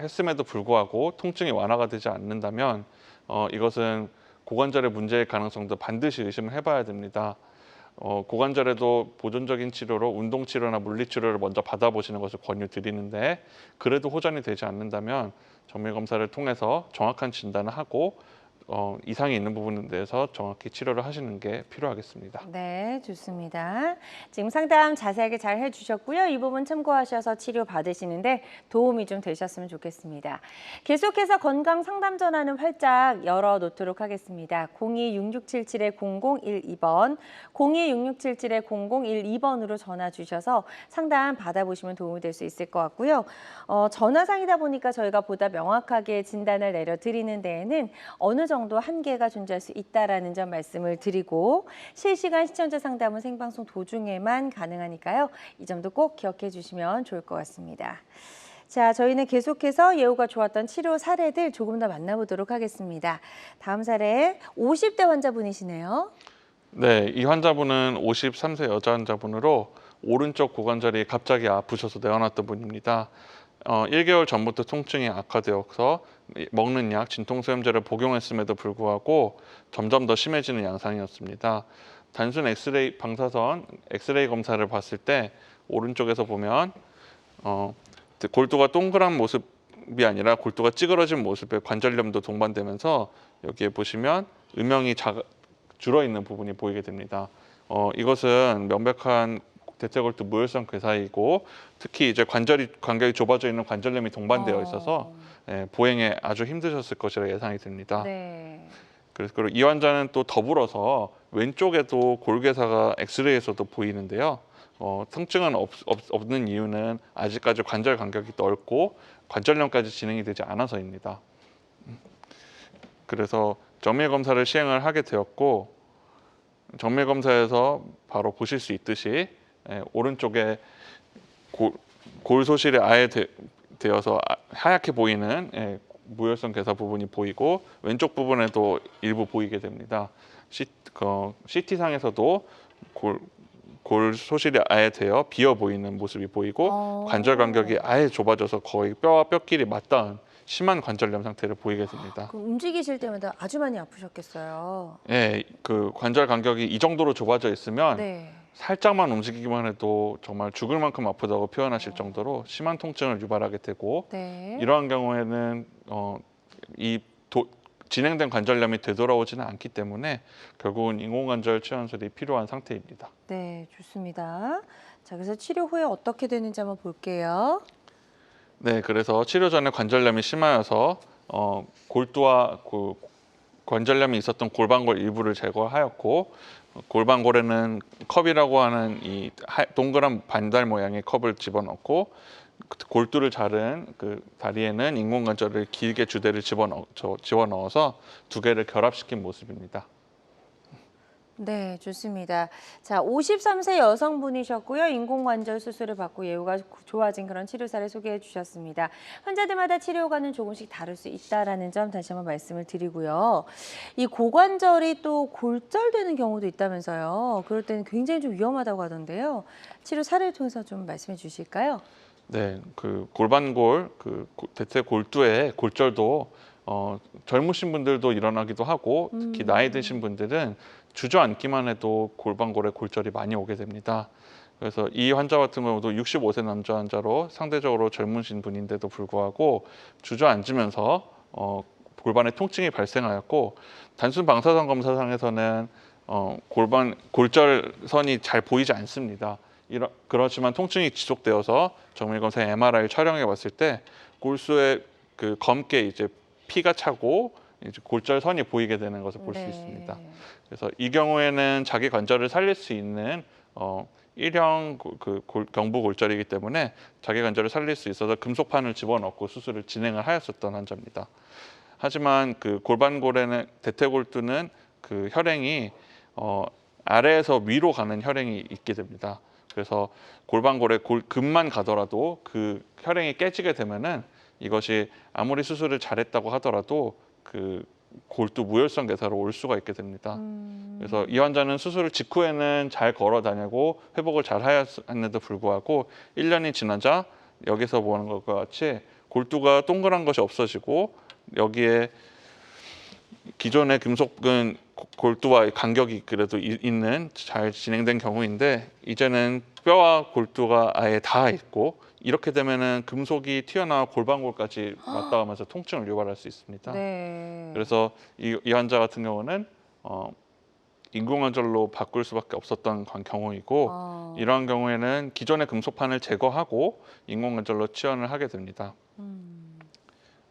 했음에도 불구하고 통증이 완화가 되지 않는다면 이것은 고관절의 문제일 가능성도 반드시 의심을 해봐야 됩니다. 고관절에도 보존적인 치료로 운동치료나 물리치료를 먼저 받아보시는 것을 권유드리는데 그래도 호전이 되지 않는다면 정밀검사를 통해서 정확한 진단을 하고 이상이 있는 부분에 대해서 정확히 치료를 하시는 게 필요하겠습니다. 네, 좋습니다. 지금 상담 자세하게 잘 해주셨고요. 이 부분 참고하셔서 치료 받으시는데 도움이 좀 되셨으면 좋겠습니다. 계속해서 건강 상담 전화는 활짝 열어놓도록 하겠습니다. 02-6677-0012번, 02-6677-0012번으로 전화 주셔서 상담 받아보시면 도움이 될 수 있을 것 같고요. 전화상이다 보니까 저희가 보다 명확하게 진단을 내려드리는 데에는 어느 정도 한계가 존재할 수 있다라는 점 말씀을 드리고 실시간 시청자 상담은 생방송 도중에만 가능하니까요. 이 점도 꼭 기억해 주시면 좋을 것 같습니다. 자, 저희는 계속해서 예후가 좋았던 치료 사례들 조금 더 만나보도록 하겠습니다. 다음 사례 50대 환자분이시네요. 네, 이 환자분은 53세 여자 환자분으로 오른쪽 고관절이 갑자기 아프셔서 내원했던 분입니다. 1개월 전부터 통증이 악화되어서 먹는 약, 진통소염제를 복용했음에도 불구하고 점점 더 심해지는 양상이었습니다. 단순 방사선 엑스레이 검사를 봤을 때 오른쪽에서 보면 골두가 동그란 모습이 아니라 골두가 찌그러진 모습의 관절염도 동반되면서 여기에 보시면 음영이 줄어 있는 부분이 보이게 됩니다. 이것은 명백한 대퇴골두 무혈성 괴사이고 특히 이제 간격이 좁아져 있는 관절염이 동반되어 있어서 보행에 아주 힘드셨을 것이라 예상이 됩니다. 네. 그리고 이 환자는 또 더불어서 왼쪽에도 골괴사가 엑스레이에서도 보이는데요. 통증은 없는 이유는 아직까지 관절 간격이 넓고 관절염까지 진행이 되지 않아서입니다. 그래서 정밀 검사를 시행을 하게 되었고 정밀 검사에서 바로 보실 수 있듯이 오른쪽에 골 소실이 아예 되어서 하얗게 보이는 무혈성 괴사 부분이 보이고 왼쪽 부분에도 일부 보이게 됩니다. CT상에서도 골 소실이 아예 되어 비어 보이는 모습이 보이고 관절 간격이 아예 좁아져서 거의 뼈와 뼈끼리 맞닿은 심한 관절염 상태를 보이게 됩니다. 움직이실 때마다 아주 많이 아프셨겠어요. 네, 그 관절 간격이 이 정도로 좁아져 있으면 네. 살짝만 움직이기만 해도 정말 죽을 만큼 아프다고 표현하실 정도로 심한 통증을 유발하게 되고 네. 이러한 경우에는 진행된 관절염이 되돌아오지는 않기 때문에 결국은 인공관절 치환술이 필요한 상태입니다. 네, 좋습니다. 자, 그래서 치료 후에 어떻게 되는지 한번 볼게요. 네, 그래서 치료 전에 관절염이 심하여서 골두와 관절염이 있었던 골반골 일부를 제거하였고 골반골에는 컵이라고 하는 이 동그란 반달 모양의 컵을 집어넣고 골두를 자른 그 다리에는 인공관절을 길게 주대를 집어넣어서 두 개를 결합시킨 모습입니다. 네, 좋습니다. 자, 53세 여성분이셨고요. 인공관절 수술을 받고 예후가 좋아진 그런 치료사를 소개해 주셨습니다. 환자들마다 치료과는 조금씩 다를 수 있다는 점 다시 한번 말씀을 드리고요. 이 고관절이 또 골절되는 경우도 있다면서요. 그럴 때는 굉장히 좀 위험하다고 하던데요. 치료 사례를 통해서 좀 말씀해 주실까요? 네, 그 골반골, 대퇴골두의 골절도 젊으신 분들도 일어나기도 하고 특히 나이 드신 분들은 주저앉기만 해도 골반골에 골절이 많이 오게 됩니다. 그래서 이 환자 같은 경우도 65세 남자 환자로 상대적으로 젊으신 분인데도 불구하고 주저앉으면서 골반에 통증이 발생하였고 단순 방사선 검사상에서는 골절선이 잘 보이지 않습니다. 그렇지만 통증이 지속되어서 정밀검사 MRI 촬영해 봤을 때 골수에 그 검게 이제 피가 차고 이제 골절선이 보이게 되는 것을 볼 수 있습니다. 그래서 이 경우에는 자기 관절을 살릴 수 있는 일형 경부 골절이기 때문에 자기 관절을 살릴 수 있어서 금속판을 집어넣고 수술을 진행을 하였었던 환자입니다. 하지만 그 골반골에는 대퇴골두는 그 혈행이 아래에서 위로 가는 혈행이 있게 됩니다. 그래서 골반골에 금만 가더라도 그 혈행이 깨지게 되면은 이것이 아무리 수술을 잘했다고 하더라도 그 골두 무혈성 괴사로 올 수가 있게 됩니다. 그래서 이 환자는 수술 직후에는 잘 걸어 다니고 회복을 잘 하였는데도 불구하고 1년이 지나자 여기서 보는 것과 같이 골두가 동그란 것이 없어지고 여기에 기존의 금속은 골두와 간격이 그래도 있는 잘 진행된 경우인데 이제는 뼈와 골두가 아예 다 있고 이렇게 되면은 금속이 튀어나와 골반골까지 맞닿으면서 통증을 유발할 수 있습니다. 네. 그래서 이 환자 같은 경우는 인공관절로 바꿀 수밖에 없었던 경우이고 이러한 경우에는 기존의 금속판을 제거하고 인공관절로 치환을 하게 됩니다.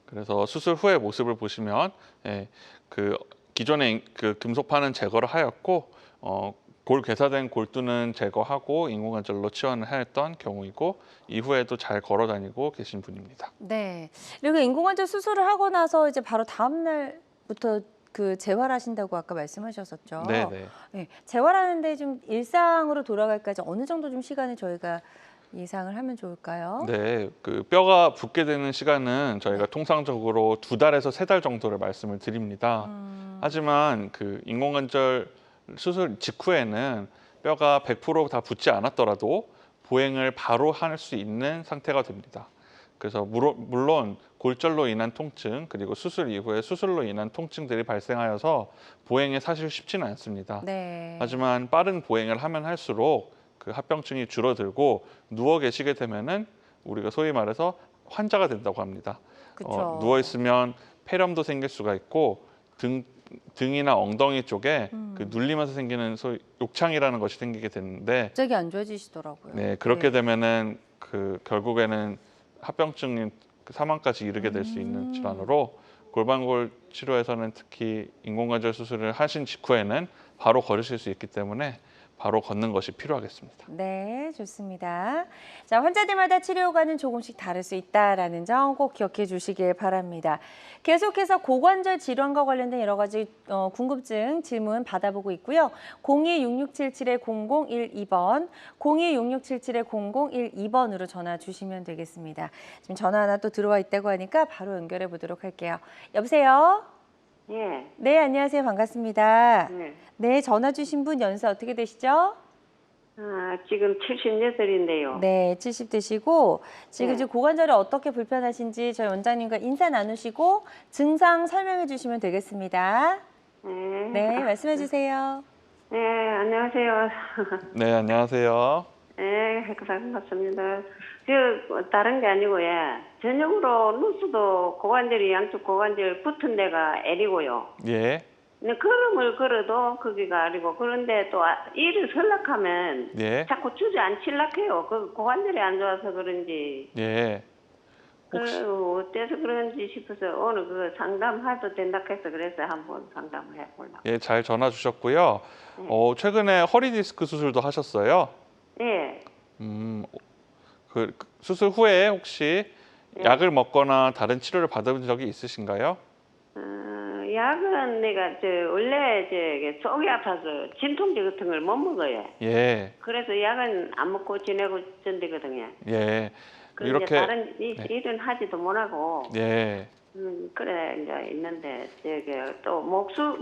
그래서 수술 후의 모습을 보시면 그 기존의 그 금속판은 제거를 하였고 골 괴사된 골두는 제거하고 인공관절로 치환을 하였던 경우이고 이후에도 잘 걸어 다니고 계신 분입니다. 네. 이렇게 인공관절 수술을 하고 나서 이제 바로 다음 날부터 그 재활하신다고 아까 말씀하셨었죠. 네네. 네. 재활하는데 좀 일상으로 돌아갈까지 어느 정도 좀 시간을 저희가 예상을 하면 좋을까요? 네, 그 뼈가 붙게 되는 시간은 저희가 통상적으로 2달에서 3달 정도를 말씀을 드립니다. 하지만 그 인공관절 수술 직후에는 뼈가 100% 다 붙지 않았더라도 보행을 바로 할 수 있는 상태가 됩니다. 그래서 물론 골절로 인한 통증 그리고 수술 이후에 수술로 인한 통증들이 발생하여서 보행이 사실 쉽지는 않습니다. 네. 하지만 빠른 보행을 하면 할수록 그 합병증이 줄어들고 누워 계시게 되면은 우리가 소위 말해서 환자가 된다고 합니다. 그쵸. 누워 있으면 폐렴도 생길 수가 있고 등이나 엉덩이 쪽에 그 눌리면서 생기는 소위 욕창이라는 것이 생기게 되는데 갑자기 안 좋아지시더라고요. 네, 그렇게 되면은 그 결국에는 합병증인 사망까지 이르게 될 수 있는 질환으로 골반골 치료에서는 특히 인공관절 수술을 하신 직후에는 바로 걸으실 수 있기 때문에 바로 걷는 것이 필요하겠습니다. 네, 좋습니다. 자, 환자들마다 치료과는 조금씩 다를 수 있다라는 점 꼭 기억해 주시길 바랍니다. 계속해서 고관절 질환과 관련된 여러 가지 궁금증, 질문 받아보고 있고요. 02-6677-0012번, 02-6677-0012번으로 전화 주시면 되겠습니다. 지금 전화 하나 또 들어와 있다고 하니까 바로 연결해 보도록 할게요. 여보세요? 예. 네, 안녕하세요. 반갑습니다. 네. 네, 전화 주신 분 연세 어떻게 되시죠? 지금 78인데요. 네, 70 되시고 지금 네. 이제 고관절이 어떻게 불편하신지 저희 원장님과 인사 나누시고 증상 설명해 주시면 되겠습니다. 네, 말씀해 주세요. 네, 안녕하세요. 네, 안녕하세요. 네, 반갑습니다. 다른 게 아니고, 저녁으로 누수도 양쪽 고관절 붙은 데가 L이고요. 예, 근데 걸음을 걸어도 거기가 L이고, 그런데 또 일을 설락하면 예, 자꾸 주저앉힐락해요. 그 고관절이 안 좋아서 그런지. 예. 어때서 그런지 싶어서 오늘 그 상담해도 된다 해서 그래서 한번 상담을 해보려고. 예, 잘 전화 주셨고요. 최근에 허리 디스크 수술도 하셨어요? 예. 그 수술 후에 혹시 약을 먹거나 다른 치료를 받은 적이 있으신가요? 약은 내가 원래 속이 아파서 진통제 같은 걸 못 먹어요. 예, 그래서 약은 안 먹고 지내고 전되거든요. 예. 그런데 이렇게 다른 일은 하지도 못하고 예, 그래 이제 있는데 또 목도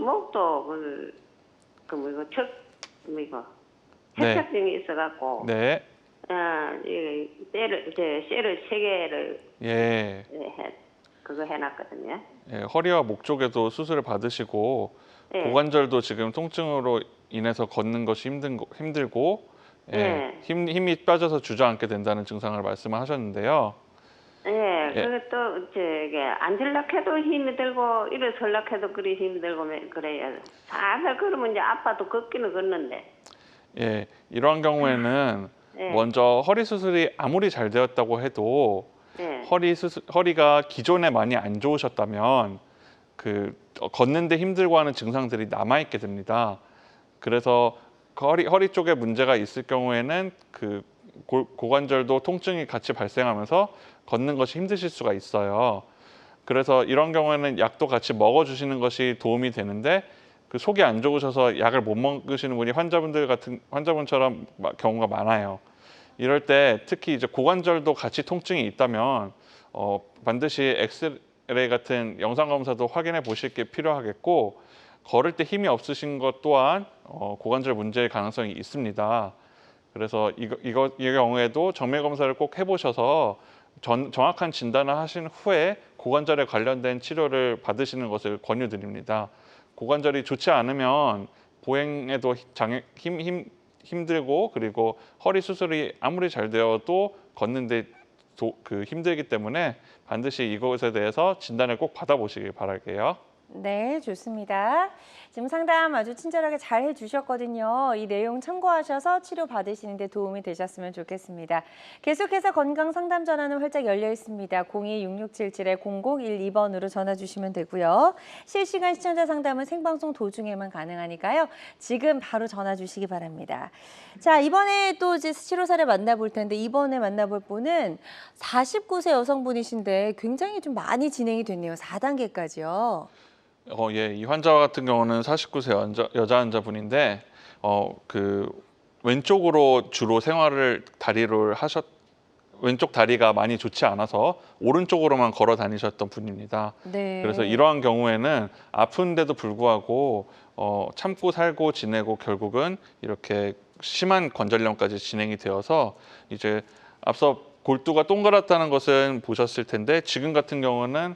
협착증이 있어갖고 네, 셀을 3개를 예. 그거 해놨거든요. 예, 허리와 목 쪽에도 수술을 받으시고 예. 고관절도 지금 통증으로 인해서 걷는 것이 힘들고 예. 힘이 빠져서 주저앉게 된다는 증상을 말씀을 하셨는데요. 예, 예. 그것도 앉으려해도 힘이 들고 일어설려해도 그리 힘이 들고 그래요. 살살 걸으면 이제 아빠도 걷기는 걷는데. 예, 이러한 경우에는 예. 먼저 허리 수술이 아무리 잘 되었다고 해도 예. 허리가 기존에 많이 안 좋으셨다면 걷는데 힘들고 하는 증상들이 남아 있게 됩니다. 그래서 허리 쪽에 문제가 있을 경우에는 고관절도 통증이 같이 발생하면서 걷는 것이 힘드실 수가 있어요. 그래서 이런 경우에는 약도 같이 먹어주시는 것이 도움이 되는데 속이 안 좋으셔서 약을 못 먹으시는 분이 환자분처럼 경우가 많아요. 이럴 때 특히 이제 고관절도 같이 통증이 있다면 반드시 엑스레이 같은 영상 검사도 확인해 보실 게 필요하겠고 걸을 때 힘이 없으신 것 또한 고관절 문제의 가능성이 있습니다. 그래서 이 경우에도 정밀 검사를 꼭 해보셔서 정확한 진단을 하신 후에 고관절에 관련된 치료를 받으시는 것을 권유드립니다. 고관절이 좋지 않으면 보행에도 힘들고 그리고 허리 수술이 아무리 잘 되어도 걷는데 힘들기 때문에 반드시 이것에 대해서 진단을 꼭 받아보시길 바랄게요. 네, 좋습니다. 지금 상담 아주 친절하게 잘 해주셨거든요. 이 내용 참고하셔서 치료 받으시는 데 도움이 되셨으면 좋겠습니다. 계속해서 건강 상담 전화는 활짝 열려 있습니다. 02-6677-0012번으로 전화 주시면 되고요. 실시간 시청자 상담은 생방송 도중에만 가능하니까요. 지금 바로 전화 주시기 바랍니다. 자, 이번에 또 이제 치료 사례 만나볼 텐데 이번에 만나볼 분은 49세 여성분이신데 굉장히 좀 많이 진행이 됐네요. 4단계까지요. 예, 이 환자 같은 경우는 49세 여자 환자분인데 왼쪽으로 주로 왼쪽 다리가 많이 좋지 않아서 오른쪽으로만 걸어 다니셨던 분입니다. 네. 그래서 이러한 경우에는 아픈데도 불구하고 참고 살고 지내고 결국은 이렇게 심한 관절염까지 진행이 되어서 이제 앞서 골두가 동그랗다는 것은 보셨을 텐데 지금 같은 경우는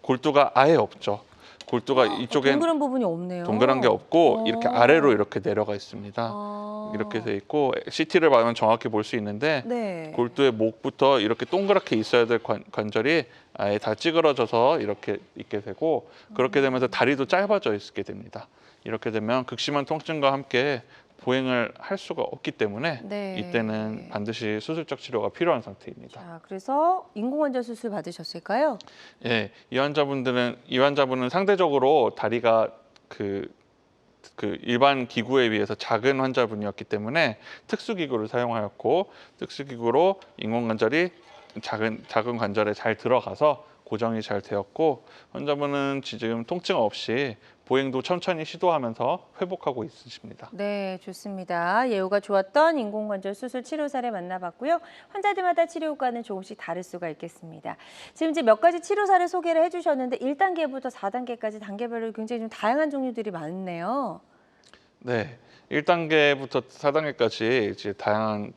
골두가 아예 없죠. 골두가 이쪽에 동그란 부분이 없네요. 동그란 게 없고 이렇게 아래로 이렇게 내려가 있습니다. 아. 이렇게 돼 있고 CT를 봐면 정확히 볼 수 있는데 네. 골두의 목부터 이렇게 동그랗게 있어야 될 관절이 아예 다 찌그러져서 이렇게 있게 되고 그렇게 되면서 다리도 짧아져 있게 됩니다. 이렇게 되면 극심한 통증과 함께 보행을 할 수가 없기 때문에 네. 이때는 반드시 수술적 치료가 필요한 상태입니다. 자, 그래서 인공관절 수술 받으셨을까요? 예, 이 환자분은 상대적으로 다리가 일반 기구에 비해서 작은 환자분이었기 때문에 특수기구를 사용하였고 특수기구로 인공관절이 작은 관절에 잘 들어가서 고정이 잘 되었고 환자분은 지금 통증 없이 보행도 천천히 시도하면서 회복하고 있으십니다. 네, 좋습니다. 예후가 좋았던 인공관절 수술 치료 사례 만나봤고요. 환자들마다 치료 효과는 조금씩 다를 수가 있겠습니다. 지금 이제 몇 가지 치료 사례 소개를 해주셨는데 1단계부터 4단계까지 단계별로 굉장히 좀 다양한 종류들이 많네요. 네, 1단계부터 4단계까지 이제 다양한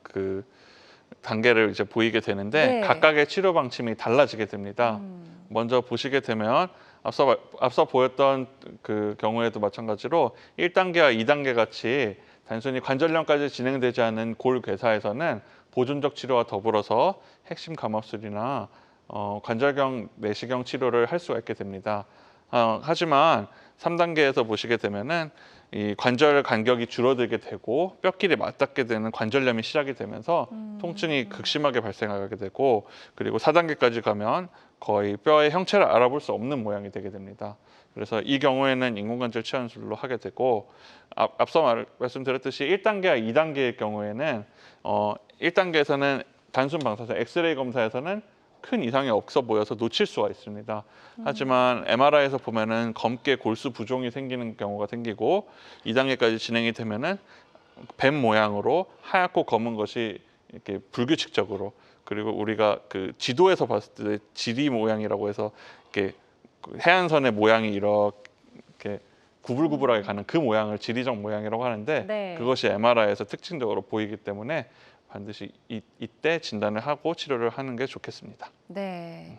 단계를 이제 보이게 되는데 네. 각각의 치료 방침이 달라지게 됩니다. 먼저 보시게 되면 앞서 보였던 경우에도 마찬가지로 1단계와 2단계 같이 단순히 관절염까지 진행되지 않은 골괴사에서는 보존적 치료와 더불어서 핵심 감압술이나 관절경 내시경 치료를 할 수가 있게 됩니다. 하지만 3단계에서 보시게 되면은 이 관절 간격이 줄어들게 되고 뼈끼리 맞닿게 되는 관절염이 시작이 되면서 통증이 극심하게 발생하게 되고 그리고 4단계까지 가면 거의 뼈의 형체를 알아볼 수 없는 모양이 되게 됩니다. 그래서 이 경우에는 인공관절 치환술로 하게 되고 앞서 말씀드렸듯이 1단계와 2단계의 경우에는 1단계에서는 단순 방사선 엑스레이 검사에서는 큰 이상이 없어 보여서 놓칠 수가 있습니다. 하지만 MRI에서 보면은 검게 골수 부종이 생기는 경우가 생기고 2단계까지 진행이 되면은 뱀 모양으로 하얗고 검은 것이 이렇게 불규칙적으로 그리고 우리가 지도에서 봤을 때 지리 모양이라고 해서 이렇게 해안선의 모양이 이렇게 구불구불하게 가는 그 모양을 지리적 모양이라고 하는데 네. 그것이 MRI에서 특징적으로 보이기 때문에 반드시 이때 진단을 하고 치료를 하는 게 좋겠습니다. 네,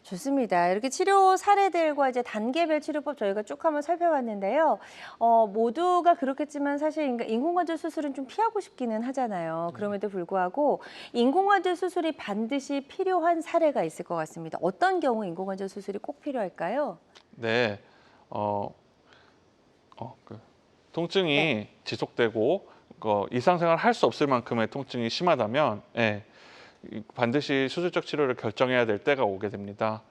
좋습니다. 이렇게 치료 사례들과 이제 단계별 치료법 저희가 쭉 한번 살펴봤는데요. 모두가 그렇겠지만 사실 인공관절 수술은 좀 피하고 싶기는 하잖아요. 그럼에도 불구하고 인공관절 수술이 반드시 필요한 사례가 있을 것 같습니다. 어떤 경우 인공관절 수술이 꼭 필요할까요? 네, 통증이 네. 지속되고 일상생활을 할 수 없을 만큼의 통증이 심하다면 반드시 수술적 치료를 결정해야 될 때가 오게 됩니다.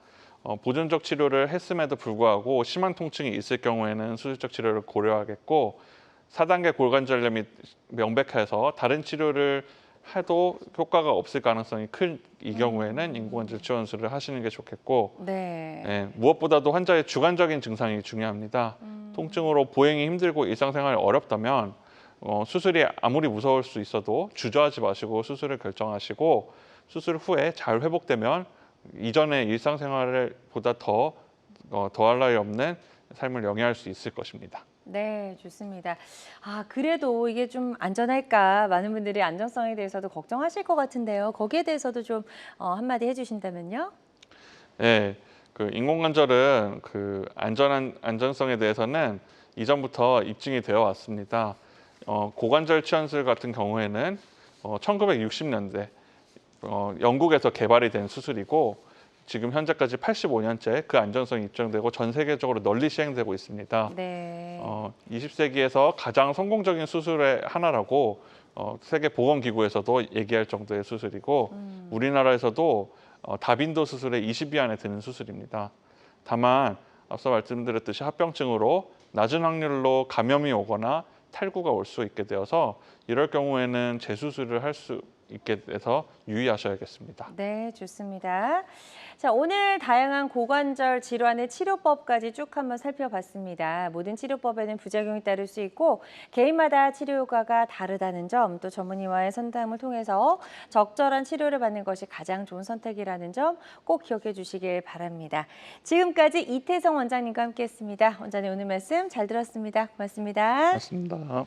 보존적 치료를 했음에도 불구하고 심한 통증이 있을 경우에는 수술적 치료를 고려하겠고 4단계 골관절염이 명백해서 다른 치료를 해도 효과가 없을 가능성이 큰 이 경우에는 인공관절 치환술을 하시는 게 좋겠고 네. 무엇보다도 환자의 주관적인 증상이 중요합니다. 통증으로 보행이 힘들고 일상생활이 어렵다면 수술이 아무리 무서울 수 있어도 주저하지 마시고 수술을 결정하시고 수술 후에 잘 회복되면 이전의 일상생활보다 더할 나위 없는 삶을 영위할 수 있을 것입니다. 네, 좋습니다. 그래도 이게 좀 안전할까? 많은 분들이 안전성에 대해서도 걱정하실 것 같은데요. 거기에 대해서도 좀 한마디 해주신다면요? 네, 그 인공관절은 그 안전성에 대해서는 이전부터 입증이 되어 왔습니다. 고관절 치환술 같은 경우에는 1960년대 영국에서 개발이 된 수술이고 지금 현재까지 85년째 그 안전성이 입증되고 전 세계적으로 널리 시행되고 있습니다. 네. 20세기에서 가장 성공적인 수술의 하나라고 세계보건기구에서도 얘기할 정도의 수술이고 우리나라에서도 다빈도 수술의 20위 안에 드는 수술입니다. 다만 앞서 말씀드렸듯이 합병증으로 낮은 확률로 감염이 오거나 탈구가 올 수 있게 되어서 이럴 경우에는 재수술을 할 수 있게 돼서 유의하셔야겠습니다. 네, 좋습니다. 자, 오늘 다양한 고관절 질환의 치료법까지 쭉 한번 살펴봤습니다. 모든 치료법에는 부작용이 따를 수 있고 개인마다 치료 효과가 다르다는 점, 또 전문의와의 상담을 통해서 적절한 치료를 받는 것이 가장 좋은 선택이라는 점 꼭 기억해 주시길 바랍니다. 지금까지 이태성 원장님과 함께했습니다. 원장님 오늘 말씀 잘 들었습니다. 고맙습니다. 맞습니다.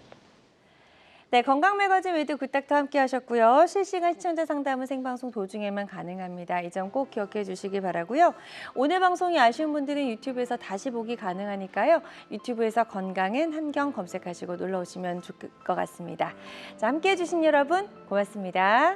네, 건강매거진 위드 굿닥터 함께 하셨고요. 실시간 시청자 상담은 생방송 도중에만 가능합니다. 이 점 꼭 기억해 주시기 바라고요. 오늘 방송이 아쉬운 분들은 유튜브에서 다시 보기 가능하니까요. 유튜브에서 건강은 한경 검색하시고 놀러 오시면 좋을 것 같습니다. 자, 함께 해주신 여러분 고맙습니다.